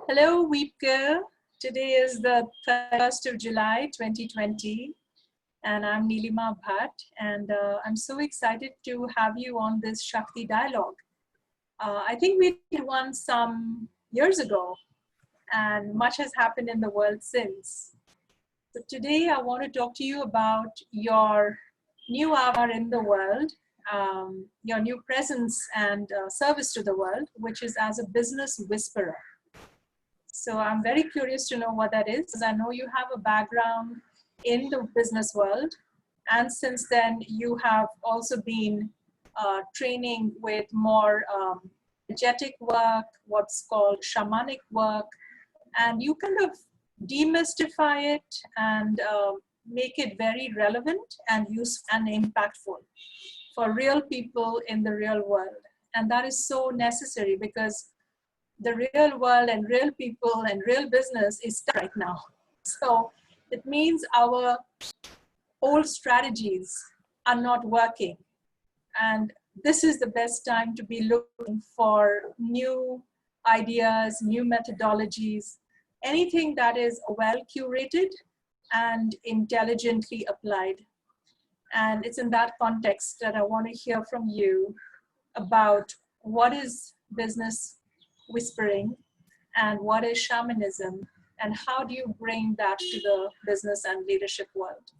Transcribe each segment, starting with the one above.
Hello, Wiebke. Today is the 1st of July, 2020, and I'm Nilima Bhatt, and I'm so excited to have you on this Shakti dialogue. I think we did one some years ago, and much has happened in the world since. So today I want to talk to you about your new hour in the world, your new presence and service to the world, which is as a business whisperer. So I'm very curious to know what that is, because I know you have a background in the business world. And since then, you have also been training with more energetic work, what's called shamanic work, and you kind of demystify it and make it very relevant and useful and impactful for real people in the real world. And that is so necessary because the real world and real people and real business is stuck right now. So it means our old strategies are not working. And this is the best time to be looking for new ideas, new methodologies, anything that is well curated and intelligently applied. And it's in that context that I want to hear from you about what is business whispering and what is shamanism, and how do you bring that to the business and leadership world?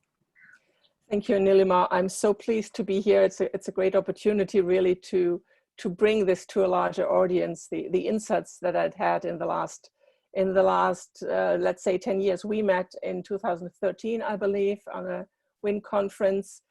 Thank you, Nilima. I'm so pleased to be here. It's a great opportunity really to bring this to a larger audience, the insights that I'd had in the last let's say 10 years. We met in 2013, I believe, on a WIN conference.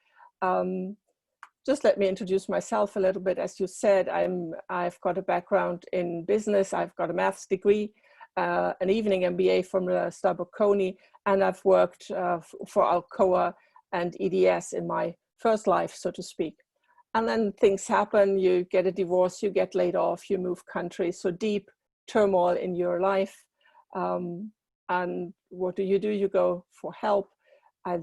Just let me introduce myself a little bit. As you said, I've got a background in business. I've got a maths degree, an evening MBA from Bocconi, and I've worked for Alcoa and EDS in my first life, so to speak. And then things happen. You get a divorce, you get laid off, you move countries. So deep turmoil in your life. And what do? You go for help. I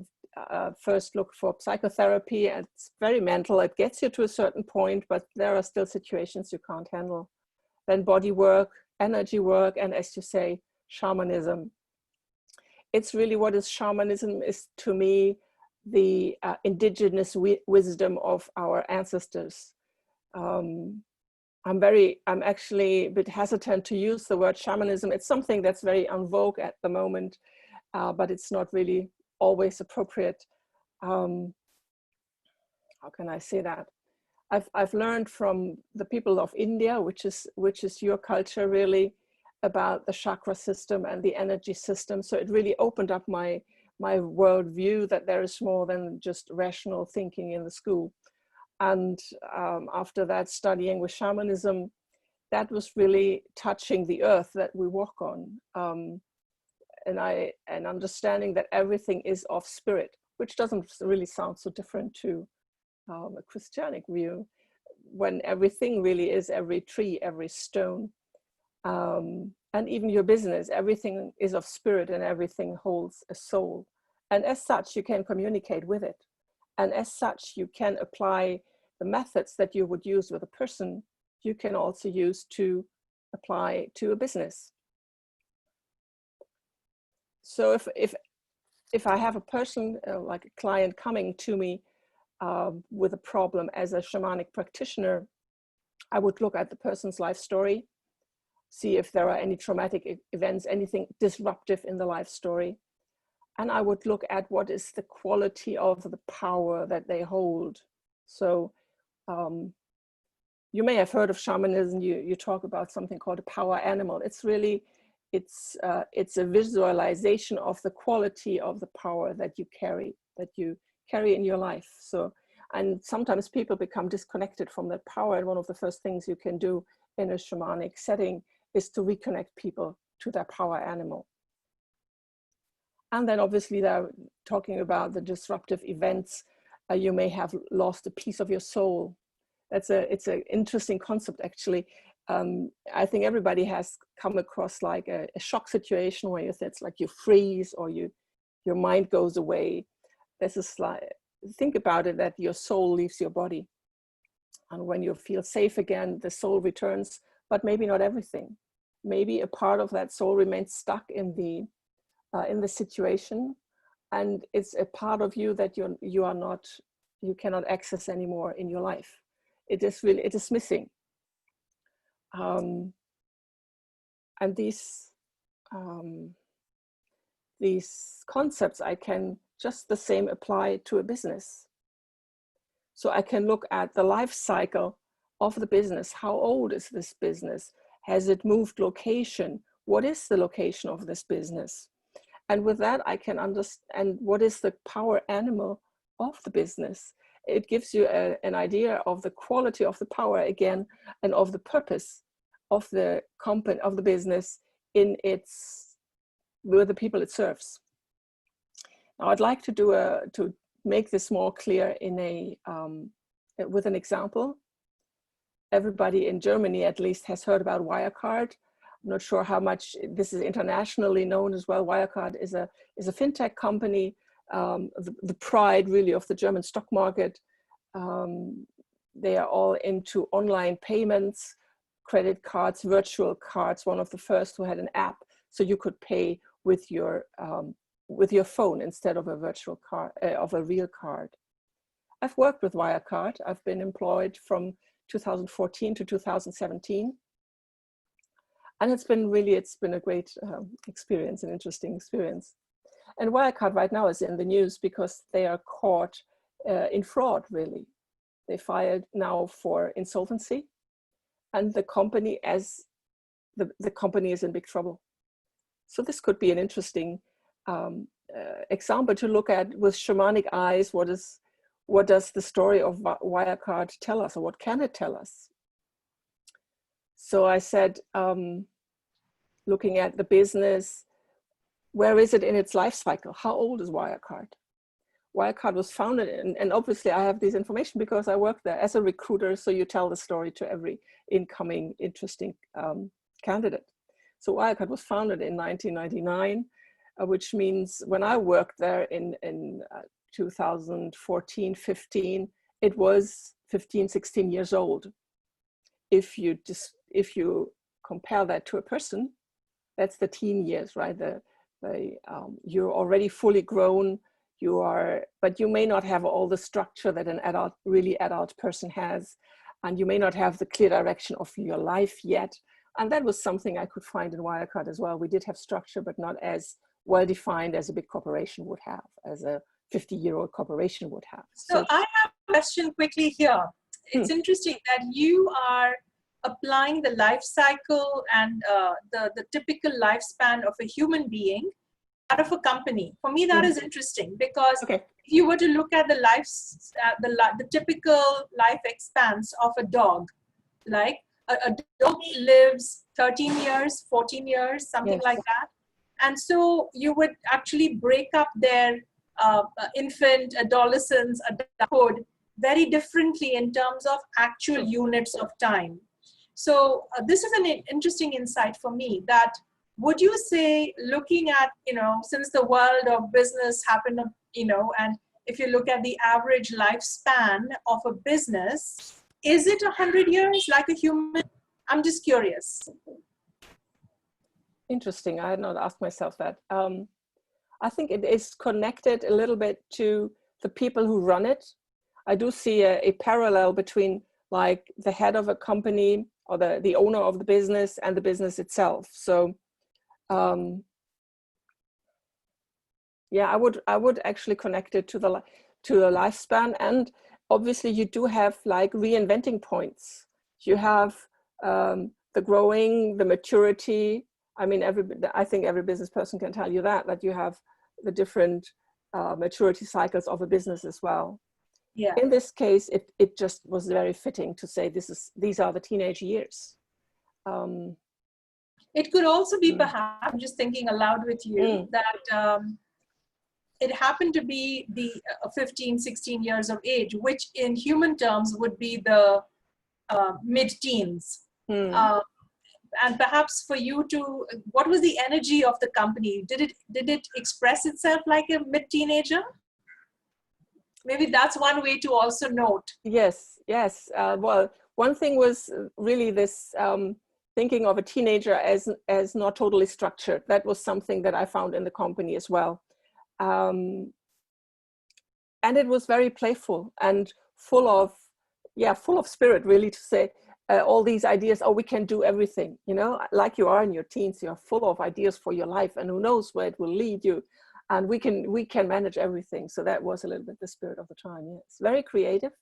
first look for psychotherapy. It's very mental. It gets you to a certain point, but there are still situations you can't handle. Then body work, energy work, and as you say, shamanism. It's really what is shamanism is to me the indigenous wisdom of our ancestors. I'm actually a bit hesitant to use the word shamanism. It's something that's very en vogue at the moment, but it's not really always appropriate. How can I say that? I've learned from the people of India, which is your culture really, about the chakra system and the energy system. So it really opened up my worldview that there is more than just rational thinking in the school. And after that, studying with shamanism, that was really touching the earth that we walk on. And understanding that everything is of spirit, which doesn't really sound so different to a Christianic view, when everything really is, every tree, every stone, and even your business, everything is of spirit and everything holds a soul. And as such, you can communicate with it. And as such, you can apply the methods that you would use with a person, you can also use to apply to a business. So if I have a person, like a client coming to me with a problem as a shamanic practitioner, I would look at the person's life story, see if there are any traumatic events, anything disruptive in the life story. And I would look at what is the quality of the power that they hold. So you may have heard of shamanism. You talk about something called a power animal. It's really, it's a visualization of the quality of the power that you carry in your life. So, and sometimes people become disconnected from that power. And one of the first things you can do in a shamanic setting is to reconnect people to their power animal. And then obviously they're talking about the disruptive events. You may have lost a piece of your soul. It's an interesting concept, actually. I think everybody has come across like a shock situation where it's like you freeze or your mind goes away. This is like, think about it, that your soul leaves your body. And when you feel safe again, the soul returns, but maybe not everything. maybe a part of that soul remains stuck in the situation, and it's a part of you that you cannot access anymore in your life. It is missing. And these concepts I can just the same apply to a business. So I can look at the life cycle of the business. How old is this business? Has it moved location? What is the location of this business? And with that, I can understand what is the power animal of the business. It gives you an idea of the quality of the power again, and of the purpose of the company, of the business with the people it serves. Now, I'd like to make this more clear with an example. Everybody in Germany, at least, has heard about Wirecard. I'm not sure how much this is internationally known as well. Wirecard is a fintech company, the pride really of the German stock market. They are all into online payments, credit cards, virtual cards. One of the first who had an app, so you could pay with your phone instead of a virtual card, of a real card. I've worked with Wirecard. I've been employed from 2014 to 2017. And it's been a great experience, an interesting experience. And Wirecard right now is in the news because they are caught in fraud, really. They filed now for insolvency, and the company the company is in big trouble. So this could be an interesting example to look at with shamanic eyes. What does the story of Wirecard tell us, or what can it tell us? So I said, looking at the business, where is it in its life cycle? How old is Wirecard? Wirecard was founded, and obviously I have this information because I work there as a recruiter, so you tell the story to every incoming interesting candidate. So Wirecard was founded in 1999, which means when I worked there in 2014, 15, it was 15, 16 years old. If you compare that to a person, that's the teen years, right? You're already fully grown. But you may not have all the structure that an really adult person has, and you may not have the clear direction of your life yet. And that was something I could find in Wirecard as well. We did have structure, but not as well defined as a big corporation would have, as a 50-year-old corporation would have. So I have a question quickly here. It's interesting that you are applying the life cycle and the typical lifespan of a human being out of a company. For me, that is interesting because if you were to look at the typical life expanse of a dog, like a dog lives 13 years, 14 years, something like that. And so you would actually break up their infant, adolescence, adulthood very differently in terms of actual units of time. So this is an interesting insight for me, that would you say, looking at, since the world of business happened, and if you look at the average lifespan of a business, is it 100 years like a human? I'm just curious. Interesting. I had not asked myself that. I think it is connected a little bit to the people who run it. I do see a parallel between like the head of a company or the owner of the business and the business itself. So yeah, I would actually connect it to the lifespan. And obviously you do have like reinventing points. You have the growing, the maturity. I mean, I think every business person can tell you that you have the different maturity cycles of a business as well. Yeah. In this case, it just was very fitting to say these are the teenage years. It could also be, perhaps, I'm just thinking aloud with you, that it happened to be the 15, 16 years of age, which in human terms would be the mid-teens. And perhaps for you to, what was the energy of the company? Did it express itself like a mid-teenager? Maybe that's one way to also note. Yes. Well, one thing was really this thinking of a teenager as not totally structured. That was something that I found in the company as well. And it was very playful and full of spirit, really, to say all these ideas. Oh, we can do everything, you know, like you are in your teens. You're full of ideas for your life, and who knows where it will lead you. And we can manage everything. So that was a little bit the spirit of the time. Yes, very creative,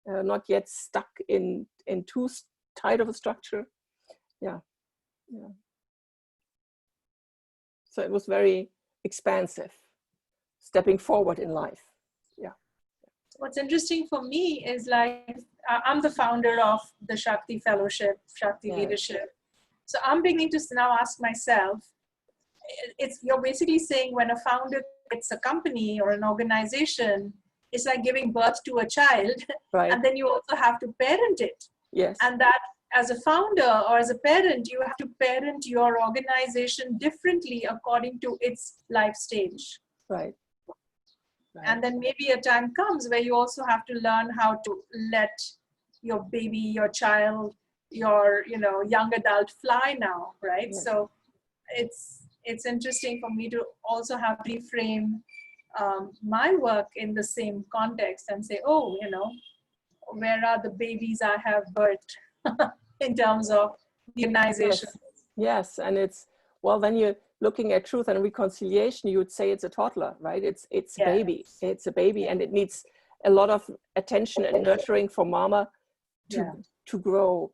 not yet stuck in too tight of a structure. Yeah. So it was very expansive, stepping forward in life. Yeah. What's interesting for me is, like, I'm the founder of the Shakti Fellowship, Shakti Leadership. So I'm beginning to now ask myself, you're basically saying when a founder gets a company or an organization, it's like giving birth to a child, right. And then you also have to parent it. Yes. And that as a founder or as a parent, you have to parent your organization differently according to its life stage. Right. And then maybe a time comes where you also have to learn how to let your baby, your child, your young adult fly now, right? Yes. So it's interesting for me to also have to reframe my work in the same context and say, oh, where are the babies I have birthed in terms of the organization? Yes, and it's, well, then you're looking at truth and reconciliation, you would say it's a toddler, right? It's a baby. It's a baby, and it needs a lot of attention and nurturing for mama to grow.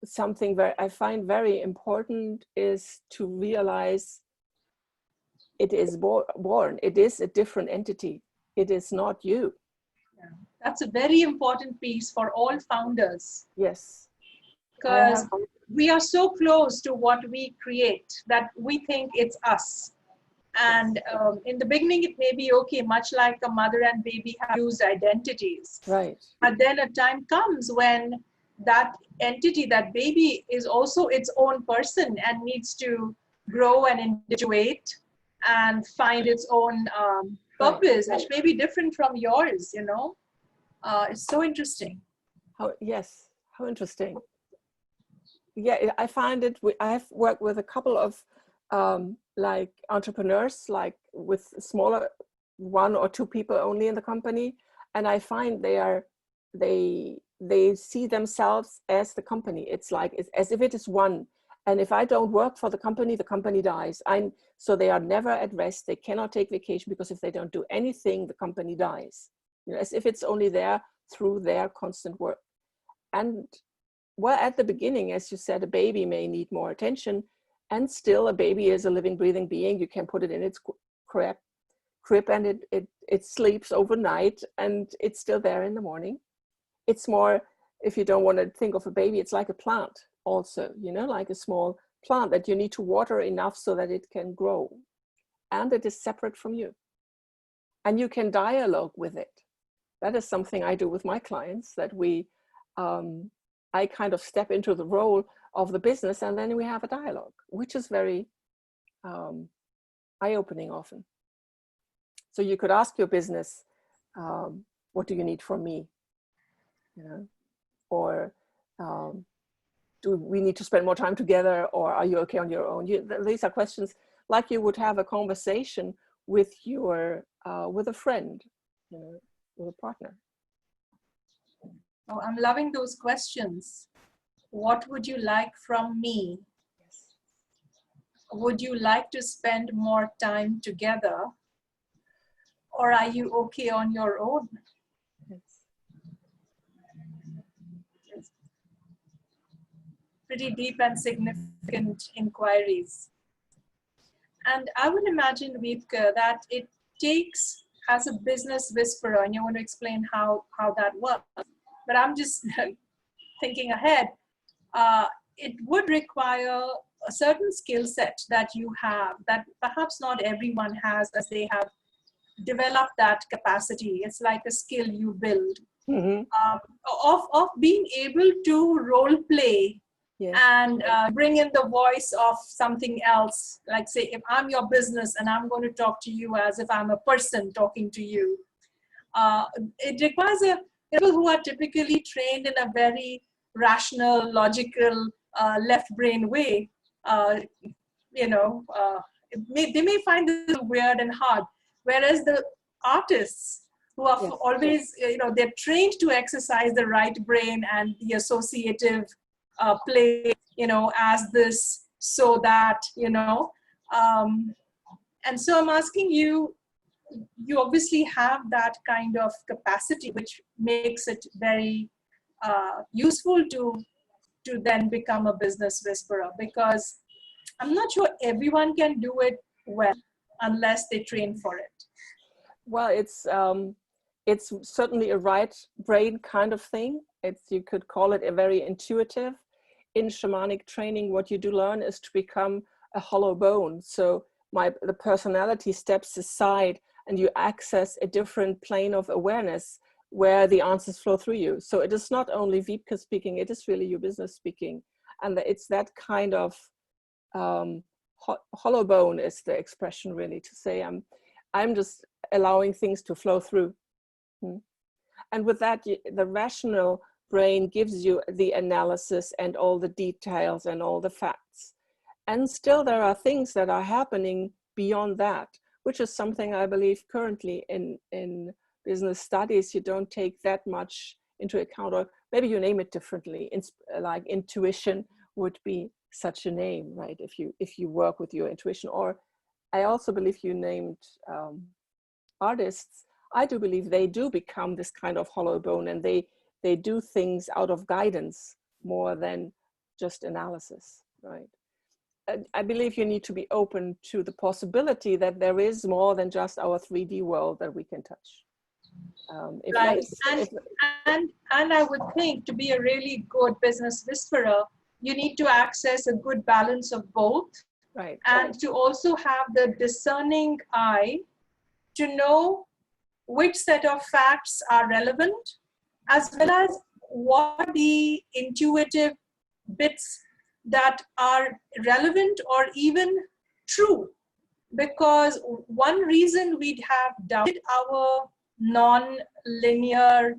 Something that I find very important is to realize it is born. It is a different entity. It is not you. Yeah. That's a very important piece for all founders. Yes. Because we are so close to what we create that we think it's us. And in the beginning, it may be okay, much like a mother and baby have used identities. Right. But then a time comes when that entity, that baby, is also its own person and needs to grow and individuate and find its own purpose, which may be different from yours, It's so interesting. How interesting. Yeah, I find it, I have worked with a couple of like entrepreneurs, like with smaller 1 or 2 people only in the company. And I find they see themselves as the company. It's like, it's as if it is one. And if I don't work for the company dies. So they are never at rest. They cannot take vacation, because if they don't do anything, the company dies. As if it's only there through their constant work. And well, at the beginning, as you said, a baby may need more attention, and still a baby is a living, breathing being. You can put it in its crib and it sleeps overnight, and it's still there in the morning. It's more, if you don't want to think of a baby, it's like a plant also, like a small plant that you need to water enough so that it can grow. And it is separate from you. And you can dialogue with it. That is something I do with my clients, that I kind of step into the role of the business, and then we have a dialogue, which is very eye-opening often. So you could ask your business, what do you need from me? Or do we need to spend more time together, or are you okay on your own? These are questions like you would have a conversation with with a friend, with a partner. Oh, I'm loving those questions. What would you like from me? Would you like to spend more time together? Or are you okay on your own? Yes. Pretty deep and significant inquiries. And I would imagine, Wiebke, that it takes, as a business whisperer, and you want to explain how that works, but I'm just thinking ahead, it would require a certain skill set that you have that perhaps not everyone has, as they have developed that capacity. It's like a skill you build, of being able to role play. Yes. And bring in the voice of something else. Like, say, if I'm your business and I'm going to talk to you as if I'm a person talking to you. It requires people who are typically trained in a very rational, logical left brain way, you know, they may find this weird and hard. Whereas the artists who are Yes. always, you know, they're trained to exercise the right brain and the associative play, you know, as this, so that, you know. And so I'm asking you, you obviously have that kind of capacity, which makes it very useful to then become a business whisperer, because I'm not sure everyone can do it well unless they train for it. Well, it's certainly a right brain kind of thing. You could call it a very intuitive. In shamanic training, what you do learn is to become a hollow bone. So the personality steps aside and you access a different plane of awareness where the answers flow through you. So it is not only Wiebke speaking, it is really your business speaking. And it's that kind of hollow bone is the expression, really, to say I'm just allowing things to flow through. And with that, the rational brain gives you the analysis and all the details and all the facts. And still there are things that are happening beyond that, which is something I believe currently in business studies, you don't take that much into account, or maybe you name it differently. Like intuition would be such a name, right? If you work with your intuition. Or I also believe you named artists. I do believe they do become this kind of hollow bone, and they do things out of guidance more than just analysis, right? I believe you need to be open to the possibility that there is more than just our 3D world that we can touch. Right. And I would think to be a really good business whisperer, you need to access a good balance of both. Right. And to also have the discerning eye to know which set of facts are relevant, as well as what the intuitive bits that are relevant or even true. Because one reason we'd have doubted our non-linear,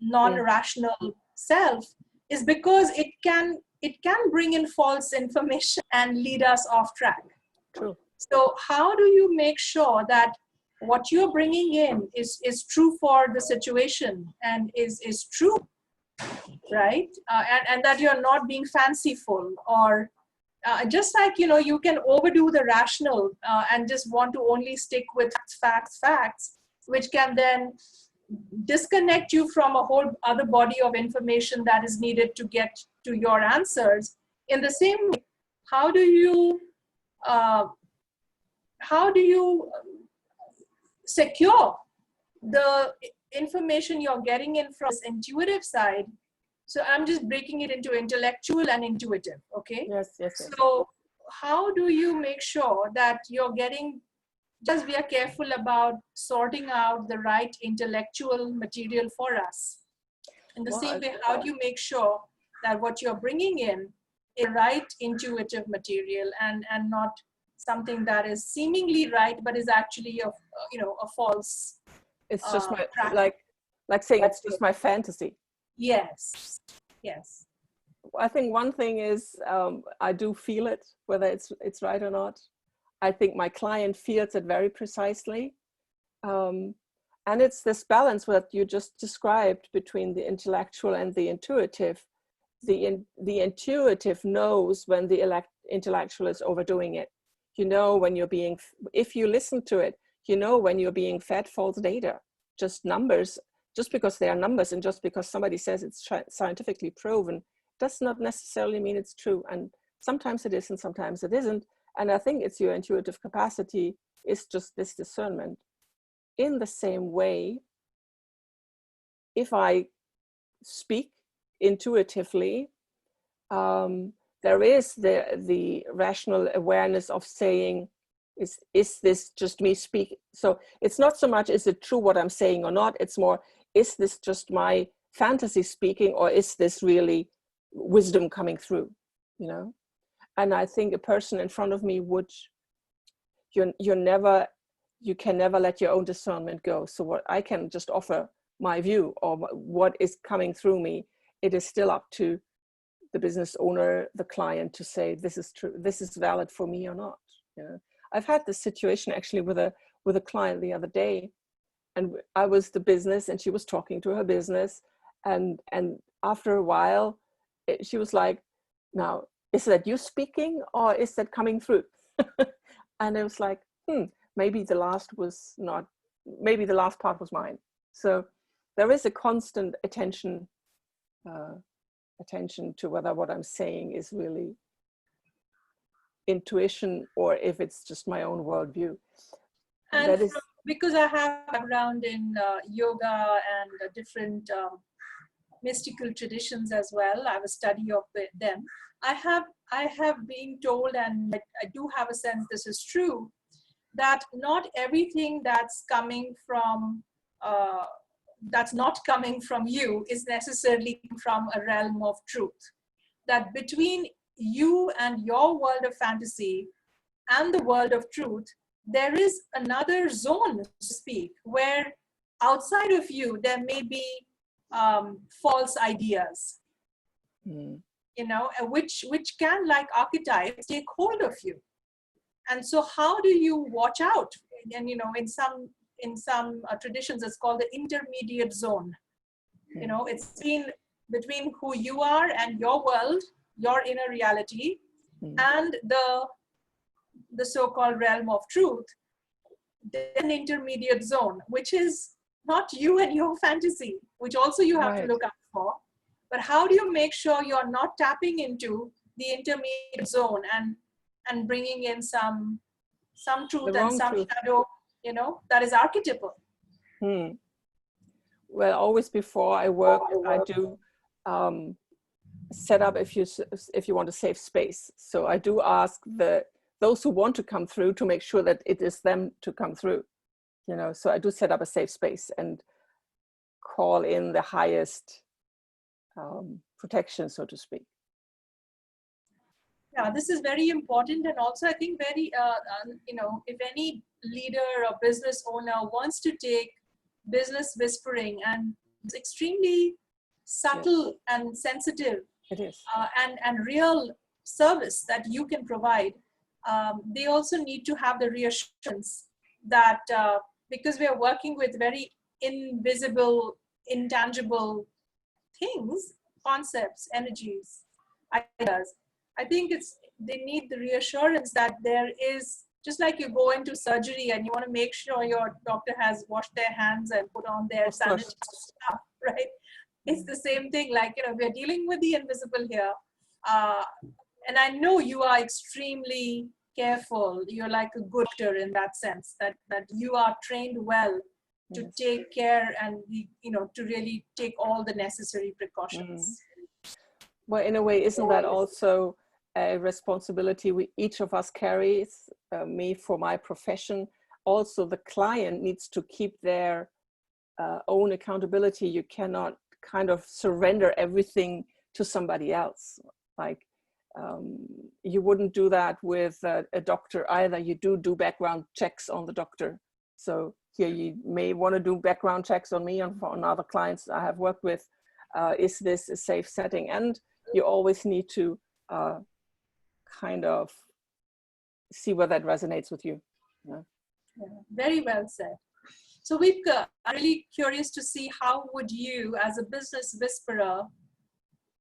non-rational self is because it can bring in false information and lead us off track. True. So how do you make sure that what you're bringing in is true for the situation and is true, right? And that you're not being fanciful, or just like, you know, you can overdo the rational and just want to only stick with facts, which can then disconnect you from a whole other body of information that is needed to get to your answers. In the same way, how do you secure the information you're getting in from this intuitive side? So I'm just breaking it into intellectual and intuitive, okay? Yes. So how do you make sure that you're getting, just we are careful about sorting out the right intellectual material for us? In the same way, how do you make sure that what you're bringing in is right intuitive material and not something that is seemingly right, but is actually a false. It's just my, like saying it's just my fantasy. Yes. I think one thing is I do feel it, whether it's right or not. I think my client feels it very precisely. And it's this balance that you just described between the intellectual and the intuitive. The intuitive knows when the intellectual is overdoing it. You know when you're being, if you listen to it, you know when you're being fed false data, just numbers, just because they are numbers and just because somebody says it's scientifically proven, does not necessarily mean it's true. And sometimes it is and sometimes it isn't. And I think it's your intuitive capacity is just this discernment. In the same way, if I speak intuitively, there is the rational awareness of saying, is this just me speaking? So it's not so much, is it true what I'm saying or not? It's more, is this just my fantasy speaking, or is this really wisdom coming through, you know? And I think a person in front of me would, you can never let your own discernment go. So what I can just offer my view or what is coming through me, it is still up to the business owner, the client, to say, this is true, this is valid for me or not. You know, I've had this situation actually with a client the other day, and I was the business and she was talking to her business, and after a while she was like, now, is that you speaking or is that coming through? And it was like, maybe the last was not, maybe the last part was mine. So there is a constant attention to whether what I'm saying is really intuition or if it's just my own worldview. And that is, because I have a background in yoga and different mystical traditions as well, I have a study of them. I have been told, and I do have a sense this is true, that not everything that's coming from that's not coming from you is necessarily from a realm of truth. That between you and your world of fantasy and the world of truth, there is another zone, so to speak, where outside of you there may be false ideas, you know, which can, like archetypes, take hold of you. And so how do you watch out? And you know, in some traditions it's called the intermediate zone. You know, it's between who you are and your world, your inner reality, and the so-called realm of truth. There's an intermediate zone, which is not you and your fantasy, which also you have to look out for. But how do you make sure you're not tapping into the intermediate zone and bringing in some truth and some shadow, you know, that is archetypal? Well, always before I work, I do set up, if you want a safe space. So I do ask those who want to come through to make sure that it is them to come through. You know, so I do set up a safe space and call in the highest protection, so to speak. Yeah, this is very important, and also I think very, you know, if any leader or business owner wants to take business whispering, and it's extremely subtle and sensitive, it is, and real service that you can provide, they also need to have the reassurance that because we are working with very invisible, intangible things, concepts, energies, ideas, I think they need the reassurance that there is, just like you go into surgery and you want to make sure your doctor has washed their hands and put on their sanitary stuff, right? It's the same thing, like, you know, we're dealing with the invisible here. And I know you are extremely careful. You're like a good doctor in that sense, that you are trained well to take care and, you know, to really take all the necessary precautions. Well, in a way, isn't that also a responsibility each of us carries? Me for my profession, also the client needs to keep their own accountability. You cannot kind of surrender everything to somebody else. Like you wouldn't do that with a doctor either. You do background checks on the doctor. So here you may want to do background checks on me and on other clients I have worked with. Is this a safe setting? And you always need to kind of see where that resonates with you. Yeah. Yeah, very well said. So Wiebke, I'm really curious to see, how would you, as a business whisperer,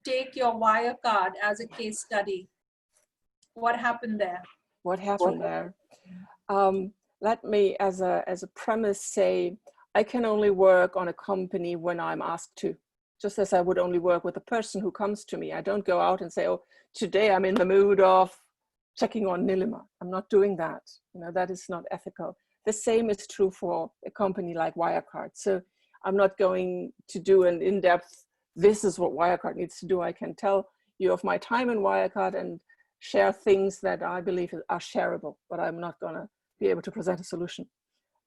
take your Wirecard as a case study? What happened there? What happened there? Let me, as a premise, say I can only work on a company when I'm asked to. Just as I would only work with a person who comes to me. I don't go out and say, oh, today I'm in the mood of checking on Nilima. I'm not doing that. You know, that is not ethical. The same is true for a company like Wirecard. So I'm not going to do an in-depth, this is what Wirecard needs to do. I can tell you of my time in Wirecard and share things that I believe are shareable, but I'm not going to be able to present a solution.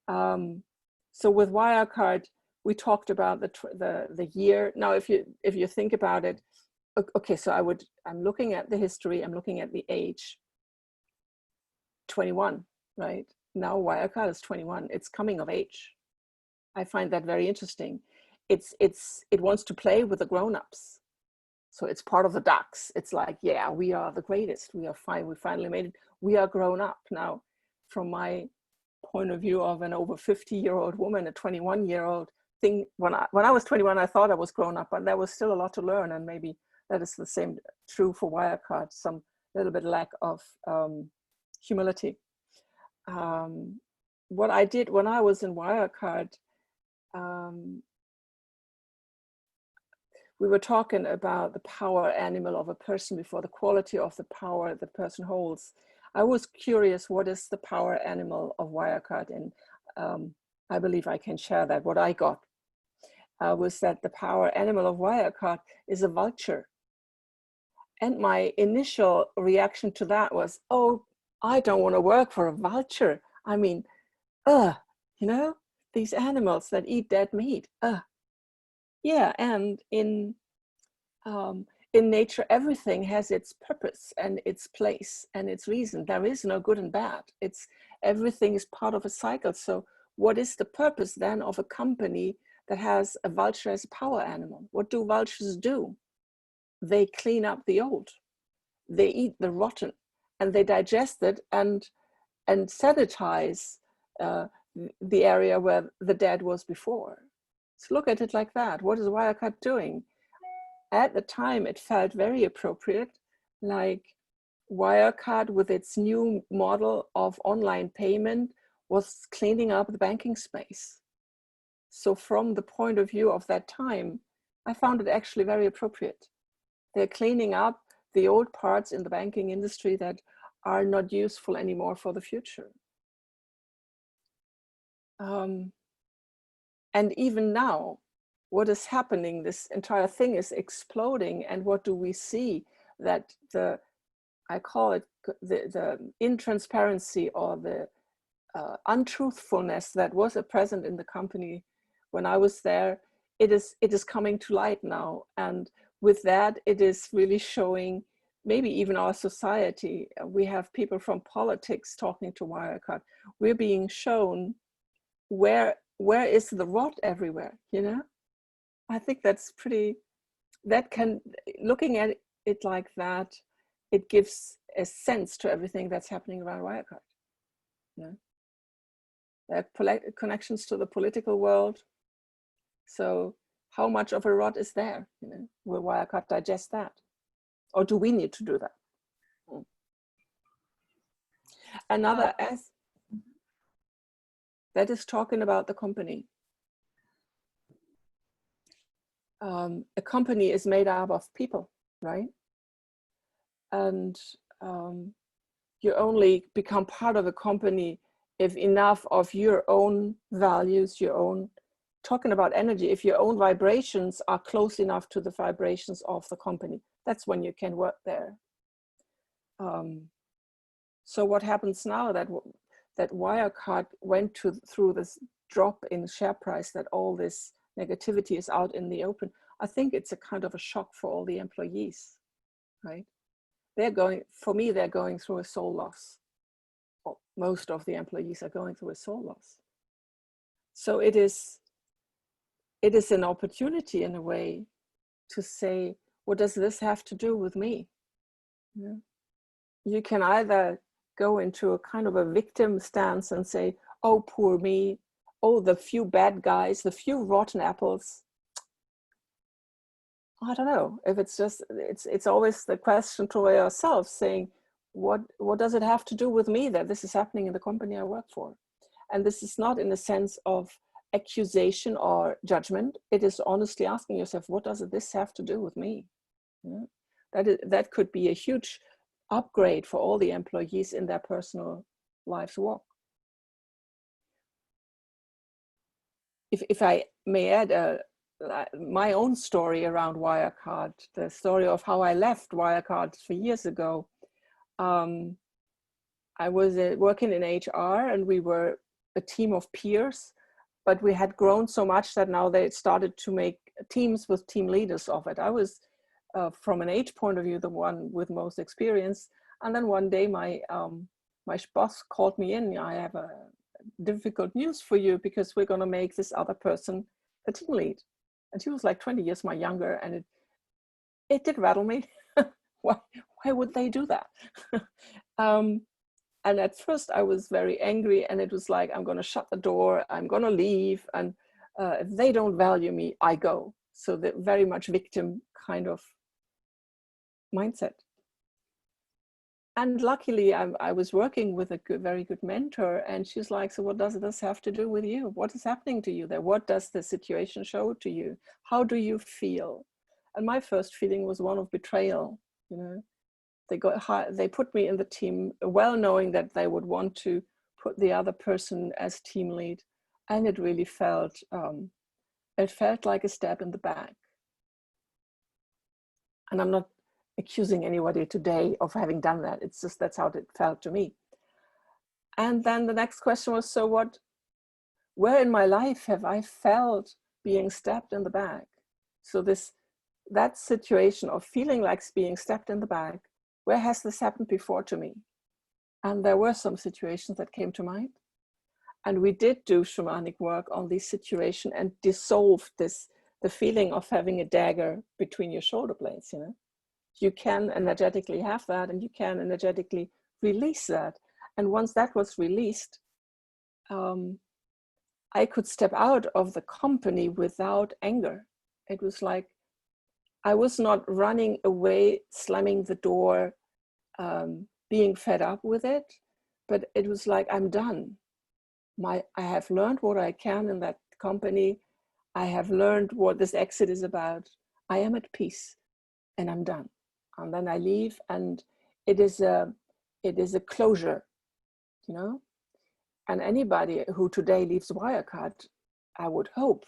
So with Wirecard, we talked about the year. Now, if you think about it, okay, so I'm looking at the history, I'm looking at the age, 21, right? Now Wirecard is 21, it's coming of age. I find that very interesting. It wants to play with the grown-ups. So it's part of the ducks. It's like, yeah, we are the greatest. We are fine. We finally made it. We are grown up now. From my point of view of an over 50-year-old woman, a 21-year-old thing. When I was 21, I thought I was grown up, but there was still a lot to learn. And maybe that is the same true for Wirecard. Some little bit lack of humility. What I did when I was in Wirecard, we were talking about the power animal of a person before, the quality of the power the person holds. I was curious, what is the power animal of Wirecard? And I believe I can share that. What I got was that the power animal of Wirecard is a vulture. And my initial reaction to that was, oh, I don't want to work for a vulture. I mean, you know, these animals that eat dead meat. Yeah, and in nature, everything has its purpose and its place and its reason. There is no good and bad. Everything is part of a cycle. So what is the purpose then of a company that has a vulture as a power animal? What do vultures do? They clean up the old. They eat the rotten, and they digest it and sanitize the area where the dead was before. So look at it like that. What is Wirecard doing? At the time, it felt very appropriate, like Wirecard with its new model of online payment was cleaning up the banking space. So from the point of view of that time, I found it actually very appropriate. They're cleaning up the old parts in the banking industry that are not useful anymore for the future. And even now, what is happening, this entire thing is exploding. And what do we see? That I call it the intransparency, or the untruthfulness that was present in the company when I was there, it is coming to light now. And with that, it is really showing maybe even our society. We have people from politics talking to Wirecard. We're being shown where is the rot everywhere, you know? I think that's pretty, looking at it like that, it gives a sense to everything that's happening around Wirecard. You know? There are connections to the political world. So how much of a rot is there? You know? Will Wirecard digest that? Or do we need to do that? Another that is talking about the company. A company is made up of people, right? And you only become part of a company if enough of your own values, talking about energy, if your own vibrations are close enough to the vibrations of the company, that's when you can work there. So what happens now that Wirecard went through this drop in share price, that all this negativity is out in the open, I think it's a kind of a shock for all the employees, right? They're going through a soul loss. Well, most of the employees are going through a soul loss. So it is an opportunity in a way to say, what does this have to do with me? Yeah. You can either go into a kind of a victim stance and say, oh, poor me, oh, the few bad guys, the few rotten apples. I don't know if it's always the question to ourselves, saying, what does it have to do with me that this is happening in the company I work for? And this is not in the sense of accusation or judgment. It is honestly asking yourself, what does this have to do with me? Yeah. That could be a huge upgrade for all the employees in their personal life's walk. If I may add my own story around Wirecard, the story of how I left Wirecard 3 years ago. I was working in HR, and we were a team of peers, but we had grown so much that now they started to make teams with team leaders of it. I was, from an age point of view, the one with most experience. And then one day my boss called me in. I have a difficult news for you, because we're going to make this other person the team lead. And she was like 20 years my younger, and it did rattle me. Why would they do that? And at first I was very angry, and it was like, I'm going to shut the door, I'm going to leave, and if they don't value me, I go. So the very much victim kind of mindset. And luckily I was working with a very good mentor, and she's like, so what does this have to do with you? What is happening to you there? What does the situation show to you? How do you feel? And my first feeling was one of betrayal. You know, they put me in the team well knowing that they would want to put the other person as team lead, and it really felt like a stab in the back. And I'm not accusing anybody today of having done that. It's just, that's how it felt to me. And then the next question was, so where in my life have I felt being stabbed in the back? So that situation of feeling like being stabbed in the back, where has this happened before to me? And there were some situations that came to mind. And we did do shamanic work on this situation and dissolve the feeling of having a dagger between your shoulder blades, you know. You can energetically have that, and you can energetically release that. And once that was released, I could step out of the company without anger. It was like, I was not running away, slamming the door, being fed up with it, but it was like, I'm done. I have learned what I can in that company. I have learned what this exit is about. I am at peace, and I'm done. And then I leave, and it is a closure, you know. And anybody who today leaves Wirecard, I would hope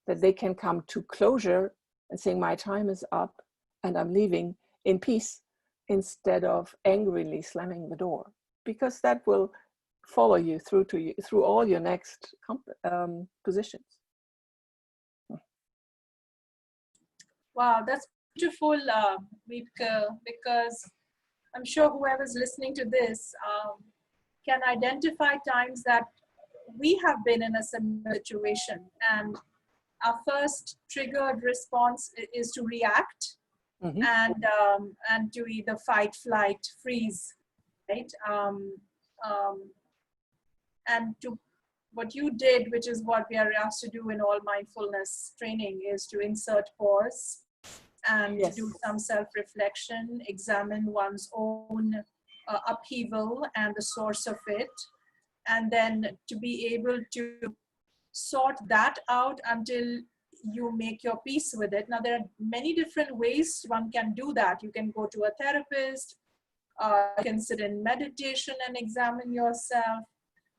that they can come to closure and saying, my time is up and I'm leaving in peace, instead of angrily slamming the door, because that will follow you through all your next positions. Wow, that's beautiful, Wiebke, because I'm sure whoever's listening to this can identify times that we have been in a similar situation, and our first triggered response is to react, Mm-hmm. and to either fight, flight, freeze, right? And to what you did, which is what we are asked to do in all mindfulness training, is to insert pause and Yes. do some self-reflection, examine one's own upheaval and the source of it, and then to be able to sort that out until you make your peace with it. Now, there are many different ways one can do that. You can go to a therapist, you can sit in meditation and examine yourself.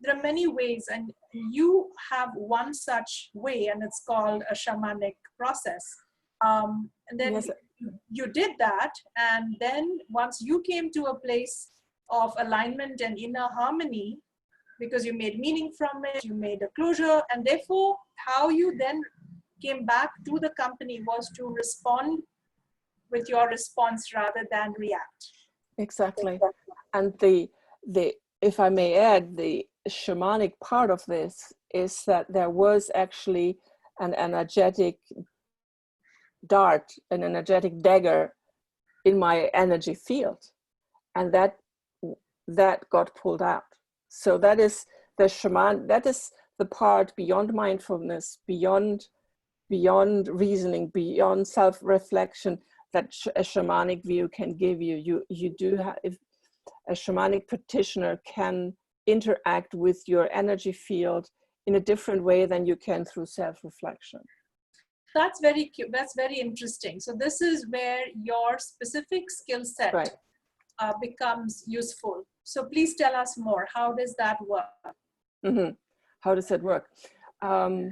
There are many ways, and you have one such way, and it's called a shamanic process. And then Yes. you did that, and then once you came to a place of alignment and inner harmony, because you made meaning from it, you made a closure, and therefore how you then came back to the company was to respond with your response rather than react. Exactly. And the if I may add, the shamanic part of this is that there was actually an energetic dart, an energetic dagger in my energy field, and that got pulled out. So that is the shaman, that is the part beyond mindfulness, beyond reasoning, beyond self-reflection, that a shamanic view can give you. You do have, if a shamanic practitioner can interact with your energy field in a different way than you can through self-reflection. That's very cute. That's very interesting. So this is where your specific skill set Right. Becomes useful. So please tell us more. How does that work? Mm-hmm. How does it work? A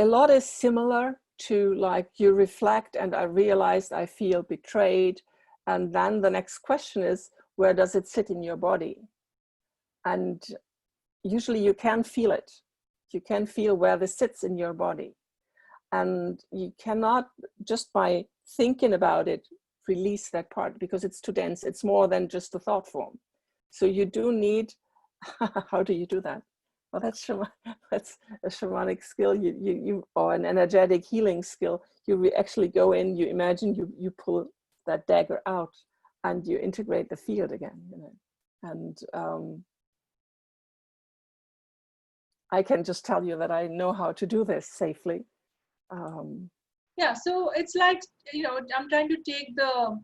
lot is similar to, like, you reflect and I realized I feel betrayed. And then the next question is, where does it sit in your body? And usually you can feel it. You can feel where this sits in your body. And you cannot, just by thinking about it, release that part, because it's too dense. It's more than just a thought form. So you do need, how do you do that? Well, that's a shamanic skill. You or an energetic healing skill. You actually go in. You imagine you pull that dagger out, and you integrate the field again. You know, and I can just tell you that I know how to do this safely. Yeah, so it's like, you know, I'm trying to take the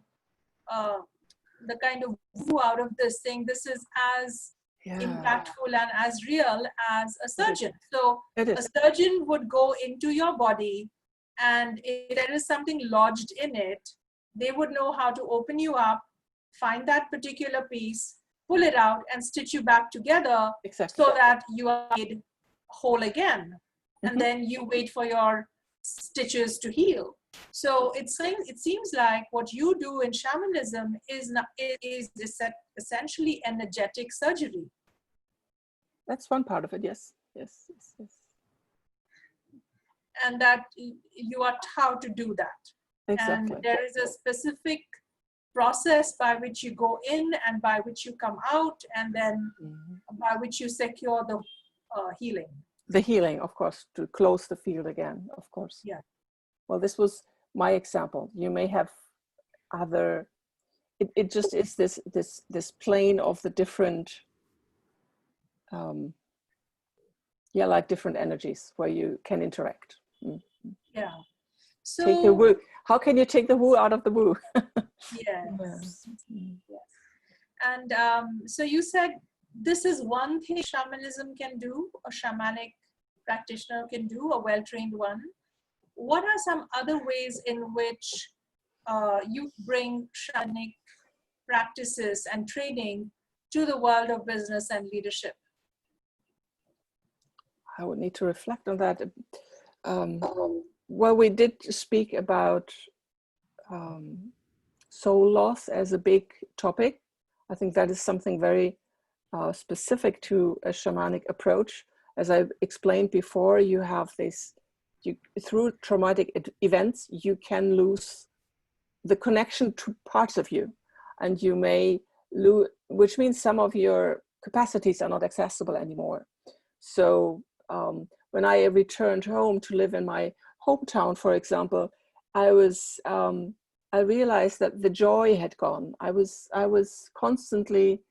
kind of woo out of this thing. This is as impactful and as real as a surgeon. So a surgeon would go into your body, and if there is something lodged in it, they would know how to open you up, find that particular piece, pull it out, and stitch you back together, so that you are made whole again. And then you wait for your stitches to heal. So it seems like what you do in shamanism is essentially energetic surgery. That's one part of it. Yes. And that you are taught to do that. Exactly. And there is a specific process by which you go in and by which you come out, and then by which you secure the healing. The healing, of course, to close the field again, of course. Yeah. Well, this was my example. You may have other. It just is this plane of the different. Like different energies where you can interact. Yeah. So take the woo. How can you take the woo out of the woo? Yes. Yes. And so you said this is one thing shamanism can do, a shamanic practitioner can do, a well-trained one. What are some other ways in which you bring shamanic practices and training to the world of business and leadership? I would need to reflect on that. Well, we did speak about soul loss as a big topic. I think that is something very specific to a shamanic approach. As I explained before, you have this, through traumatic events, you can lose the connection to parts of you, and you may lose, which means some of your capacities are not accessible anymore. So when I returned home to live in my hometown, for example, I realized that the joy had gone. I was constantly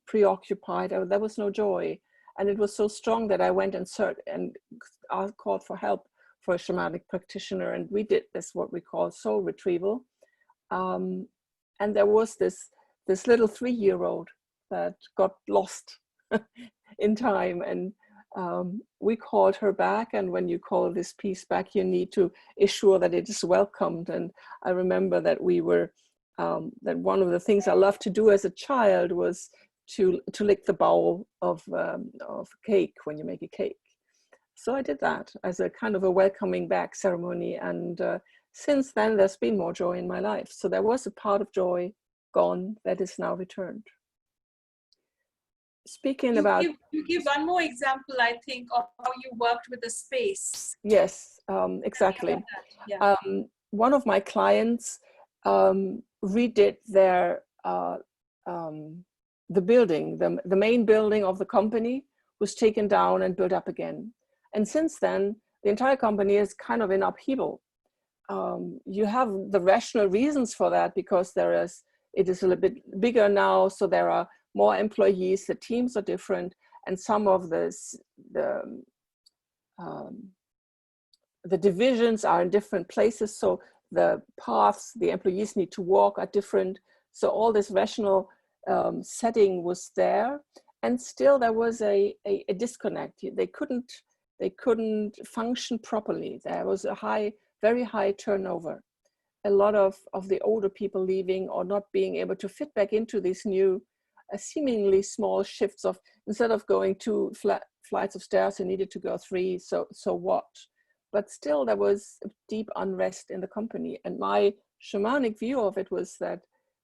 preoccupied. There was no joy, and it was so strong that I went and searched and called for help for a shamanic practitioner, and we did this, what we call soul retrieval. And there was this little 3-year-old that got lost in time, and we called her back. And when you call this piece back, you need to assure that it is welcomed. And I remember that we were that one of the things I loved to do as a child was to lick the bowl of cake when you make a cake. So I did that as a kind of a welcoming back ceremony. And since then, there's been more joy in my life. So there was a part of joy gone that is now returned. Speaking about... You give one more example, I think, of how you worked with the space. Yes, exactly. Yeah. One of my clients redid their the building, the main building of the company was taken down and built up again. And since then, the entire company is kind of in upheaval. You have the rational reasons for that, because it is a little bit bigger now, so there are more employees, the teams are different, and some of the divisions are in different places, so the paths the employees need to walk are different. So all this rational setting was there, and still there was a disconnect. They couldn't function properly. There was a very high turnover. A lot of the older people leaving or not being able to fit back into these new seemingly small shifts of, instead of going 2 flights of stairs, you needed to go 3, so what? But still there was a deep unrest in the company. And my shamanic view of it was that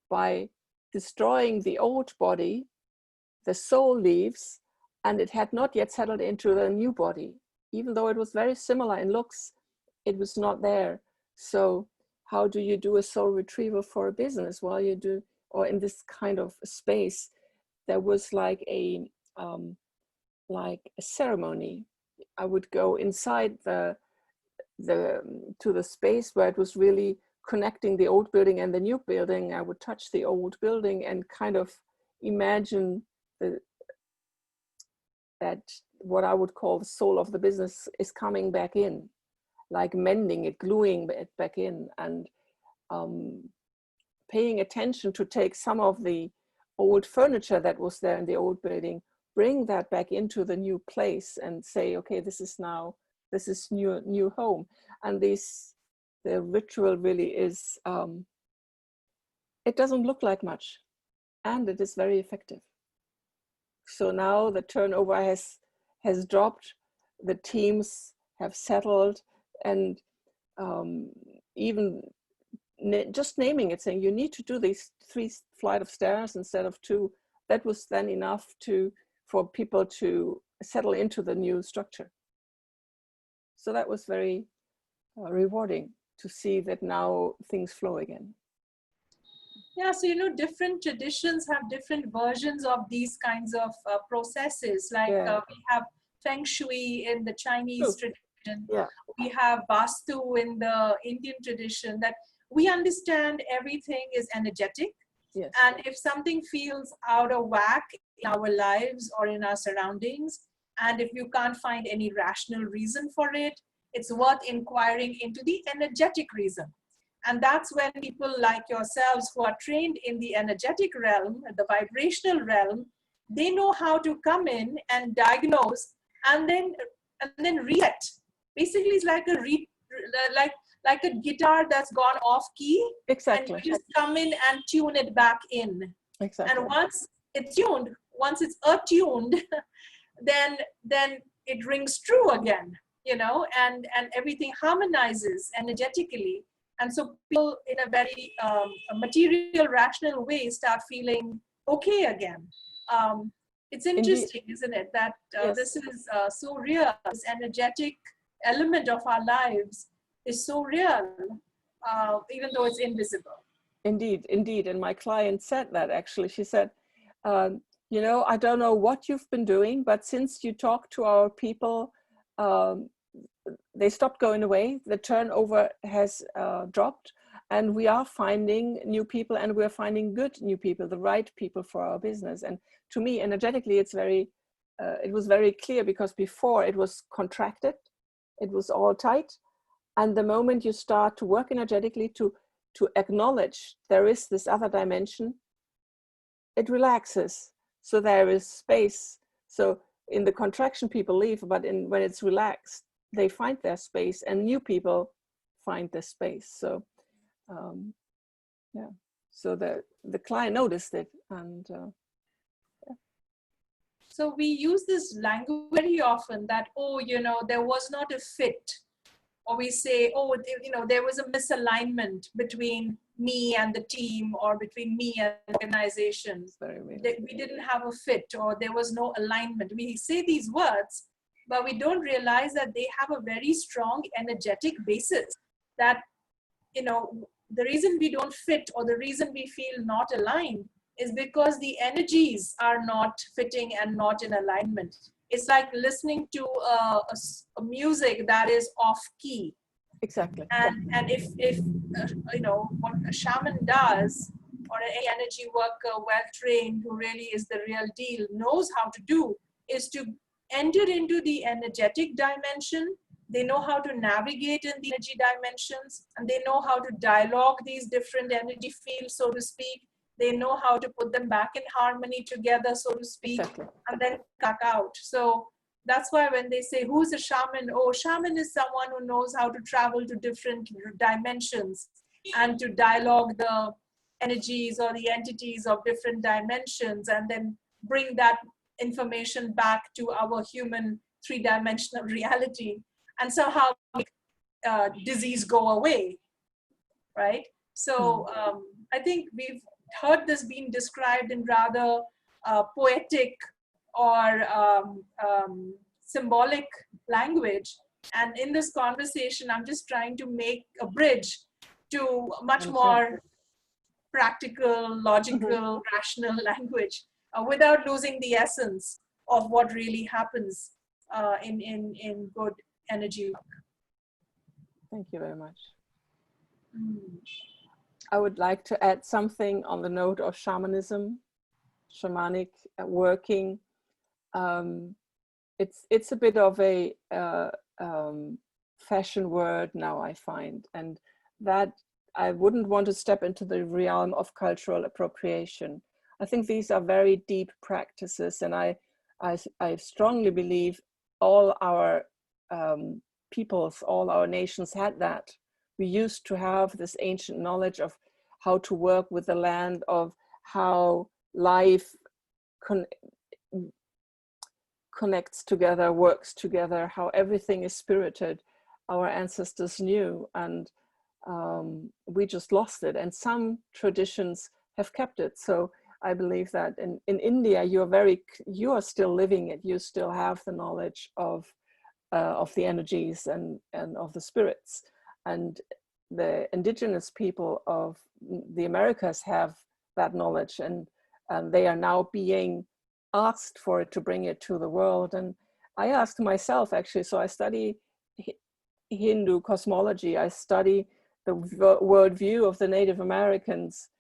by destroying the old body, the soul leaves, and it had not yet settled into the new body. Even though it was very similar in looks, it was not there. So how do you do a soul retrieval for a business? Well, you do, or in this kind of space, there was like like a ceremony. I would go inside to the space where it was really connecting the old building and the new building. I would touch the old building and kind of imagine that what I would call the soul of the business is coming back in, like mending it, gluing it back in, and paying attention to take some of the old furniture that was there in the old building, bring that back into the new place and say, okay, this is new home. And the ritual really is, it doesn't look like much, and it is very effective. So now the turnover has dropped, the teams have settled, and even just naming it, saying you need to do these 3 flights of stairs instead of 2, that was then enough for people to settle into the new structure. So that was very rewarding to see that now things flow again. Yeah, so different traditions have different versions of these kinds of processes. Like we have Feng Shui in the Chinese tradition. Yeah. We have Vastu in the Indian tradition, that we understand everything is energetic. Yes. And if something feels out of whack in our lives or in our surroundings, and if you can't find any rational reason for it, it's worth inquiring into the energetic reason. And that's when people like yourselves who are trained in the energetic realm, the vibrational realm, they know how to come in and diagnose and then reset. Basically, it's like like a guitar that's gone off key. Exactly. And you just come in and tune it back in. Exactly. And once it's tuned, once it's attuned, then it rings true again, and everything harmonizes energetically. And so people in a very material, rational way start feeling okay again. It's interesting, indeed, isn't it, that yes, this is so real. This energetic element of our lives is so real, even though it's invisible. Indeed, indeed. And my client said that, actually. She said, I don't know what you've been doing, but since you talk to our people, they stopped going away. The turnover has dropped, and we are finding new people, and we're finding good new people, the right people for our business. And to me, energetically, it was very clear, because before it was contracted, it was all tight. And the moment you start to work energetically to acknowledge there is this other dimension, it relaxes. So there is space. So in the contraction, people leave, but when it's relaxed, they find their space, and new people find their space. So yeah, so the client noticed it, and yeah. So we use this language very often that, there was not a fit, or we say, there was a misalignment between me and the team, or between me and the organization. We didn't have a fit, or there was no alignment. We say these words, but we don't realize that they have a very strong energetic basis. That, the reason we don't fit, or the reason we feel not aligned, is because the energies are not fitting and not in alignment. It's like listening to a music that is off key. Exactly. And if what a shaman does, or any energy worker well trained who really is the real deal knows how to do, is to enter into the energetic dimension. They know how to navigate in the energy dimensions, and they know how to dialogue these different energy fields, so to speak. They know how to put them back in harmony together, so to speak. Exactly. And then cut out. So that's why when they say, who's a shaman? Oh, shaman is someone who knows how to travel to different dimensions and to dialogue the energies or the entities of different dimensions, and then bring that information back to our human 3-dimensional reality, and somehow make disease go away, right? So I think we've heard this being described in rather poetic or symbolic language. And in this conversation, I'm just trying to make a bridge to much more practical, logical, rational language without losing the essence of what really happens in good energy work. Thank you very much. Mm. I would like to add something on the note of shamanism, shamanic working. It's a bit of a fashion word now, I find, and that I wouldn't want to step into the realm of cultural appropriation. I think these are very deep practices, and I strongly believe all our peoples, all our nations had that. We used to have this ancient knowledge of how to work with the land, of how life connects together, works together, how everything is spirited. Our ancestors knew, and we just lost it. And some traditions have kept it. So I believe that in India, you are still living it. You still have the knowledge of the energies and of the spirits. And the indigenous people of the Americas have that knowledge, and they are now being asked for it to bring it to the world. And I asked myself, actually, so I study Hindu cosmology, I study the worldview of the Native Americans,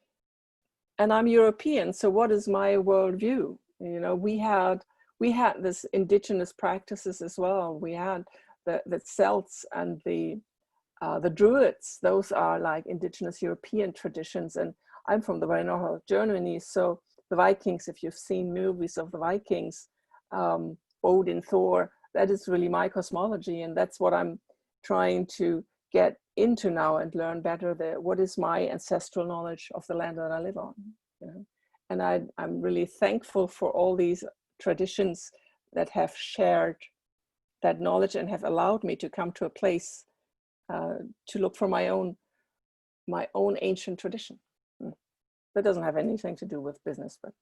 and I'm European, so what is my worldview? You know, we had this indigenous practices as well. We had the Celts and the Druids. Those are like indigenous European traditions, and I'm from the very north of Germany, so the Vikings, if you've seen movies of the Vikings, Odin, Thor, that is really my cosmology, and that's what I'm trying to get into now and learn better what is my ancestral knowledge of the land that I live on. You know? And I'm really thankful for all these traditions that have shared that knowledge and have allowed me to come to a place to look for my own ancient tradition. That doesn't have anything to do with business, but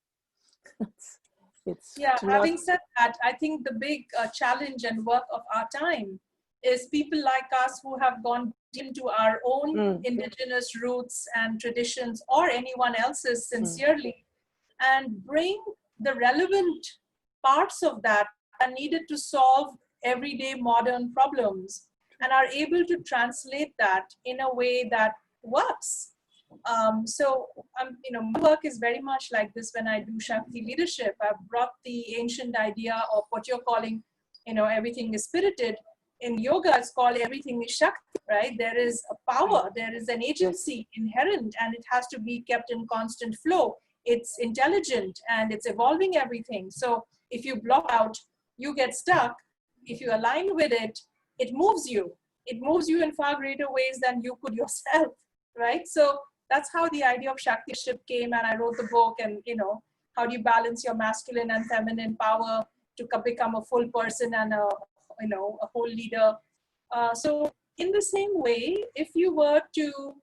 it's yeah. Having said that, I think the big challenge and work of our time is people like us who have gone into our own indigenous roots and traditions, or anyone else's sincerely, and bring the relevant parts of that are needed to solve everyday modern problems, and are able to translate that in a way that works. My work is very much like this. When I do Shakti leadership, I've brought the ancient idea of what you're calling, everything is spirited. In yoga, it's called everything is Shakti, right? There is a power, there is an agency inherent, and it has to be kept in constant flow. It's intelligent and it's evolving everything. So if you block out, you get stuck. If you align with it, it moves you. It moves you in far greater ways than you could yourself, right? So that's how the idea of Shakti-ship came, and I wrote the book. And how do you balance your masculine and feminine power to become a full person and a whole leader? So in the same way, if you were to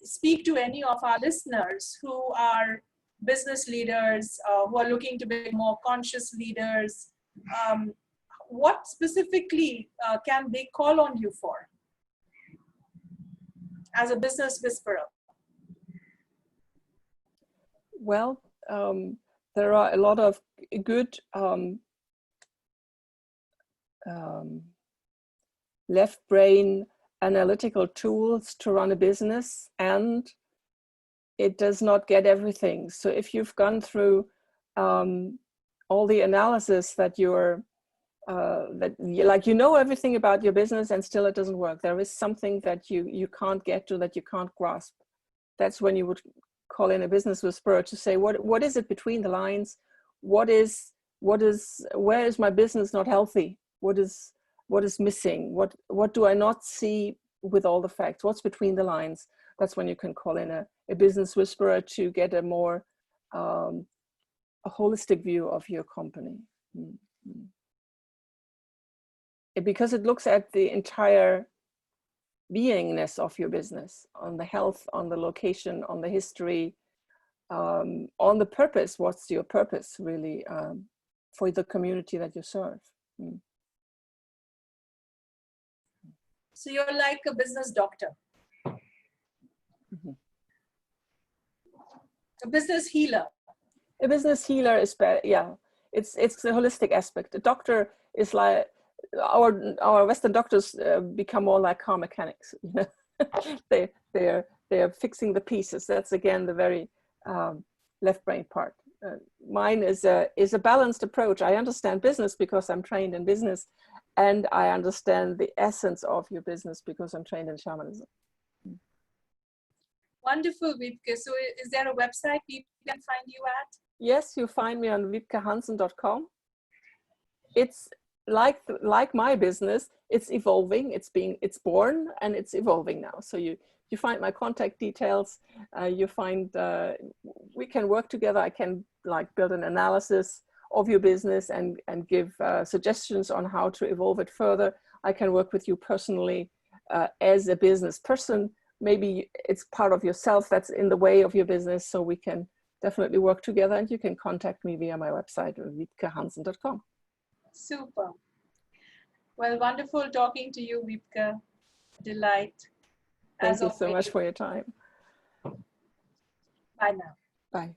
speak to any of our listeners who are business leaders, who are looking to be more conscious leaders, what specifically can they call on you for as a business whisperer? Well, there are a lot of good left brain analytical tools to run a business, and it does not get everything. So if you've gone through all the analysis that everything about your business and still it doesn't work, there is something that you can't get to, that you can't grasp. That's when you would call in a business whisperer to say, what is it between the lines? Where is my business not healthy? What is missing? What do I not see with all the facts? What's between the lines? That's when you can call in a business whisperer to get a more a holistic view of your company. Because it looks at the entire beingness of your business, on the health, on the location, on the history, on the purpose. What's your purpose really for the community that you serve? So you're like a business doctor, a business healer. A business healer is it's the holistic aspect. The doctor is like, our Western doctors become more like car mechanics. You know? they're fixing the pieces. That's again the very left brain part. Mine is a balanced approach. I understand business because I'm trained in business, and I understand the essence of your business because I'm trained in shamanism. Wonderful, Wiebke. So is there a website people can find you at? Yes, you find me on wiebkehansen.com. It's like my business, it's evolving, it's born and it's evolving now. So you find my contact details, you find, we can work together. I can like build an analysis of your business and give suggestions on how to evolve it further. I can work with you personally as a business person. Maybe it's part of yourself that's in the way of your business, so we can definitely work together, and you can contact me via my website, wiebkehansen.com. Super. Well, wonderful talking to you, Wiebke. Delight. Thank you so much for your time. Bye now. Bye.